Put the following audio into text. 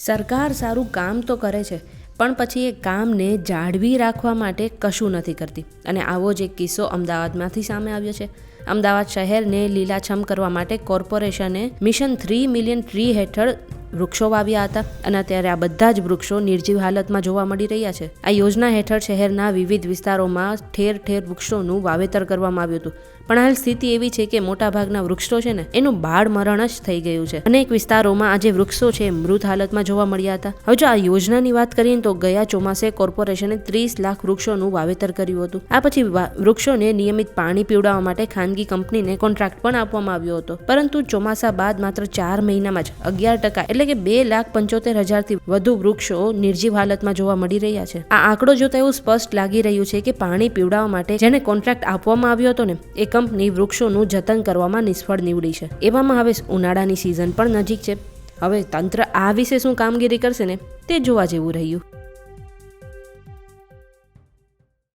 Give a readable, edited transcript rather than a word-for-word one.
સરકાર સારું કામ તો કરે છે, પણ પછી એ કામને જાળવી રાખવા માટે કશું નથી કરતી. અને આવો જ એક કિસ્સો અમદાવાદમાંથી સામે આવ્યો છે. અમદાવાદ શહેરને લીલાછમ કરવા માટે કોર્પોરેશને મિશન 3 મિલિયન ટ્રી હેઠળ વૃક્ષો વાવ્યા હતા અને અત્યારે આ બધા જ વૃક્ષો નિર્જીવ હાલતમાં જોવા મળી રહ્યા છે. આ યોજના હેઠળ શહેરના વિવિધ વિસ્તારોમાં ઠેર ઠેર વૃક્ષોનું વાવેતર કરવામાં આવ્યું હતું. પણ હાલ સ્થિતિ એવી છે કે મોટાભાગના વૃક્ષો છે ને એનું બાળ મરણ જ થઈ ગયું છે. અનેક વિસ્તારોમાં આ જે વૃક્ષો છે મૃત હાલતમાં જોવા મળ્યા હતા. હવે જો આ યોજનાની વાત કરીએ તો ગયા ચોમાસે કોર્પોરેશને 30 લાખ વૃક્ષોનું વાવેતર કર્યું હતું. આ પછી વૃક્ષોને નિયમિત પાણી પીવડાવવા માટે ખાનગી કંપનીને કોન્ટ્રાક્ટ પણ આપવામાં આવ્યો હતો. પરંતુ ચોમાસા બાદ માત્ર 4 મહિનામાં જ 11% એટલે કે 2,75,000થી વધુ વૃક્ષો નિર્જીવ હાલતમાં જોવા મળી રહ્યા છે. આ આંકડો જોતા એવું સ્પષ્ટ લાગી રહ્યું છે કે પાણી પીવડાવવા માટે જેને કોન્ટ્રાક્ટ આપવામાં આવ્યો હતો ને એ કંપની વૃક્ષોનું જતન કરવામાં નિષ્ફળ નીવડી છે. એવામાં હવે ઉનાળાની સિઝન પણ નજીક છે. હવે તંત્ર આ વિશે શું કામગીરી કરશે ને તે જોવા જેવું રહ્યું.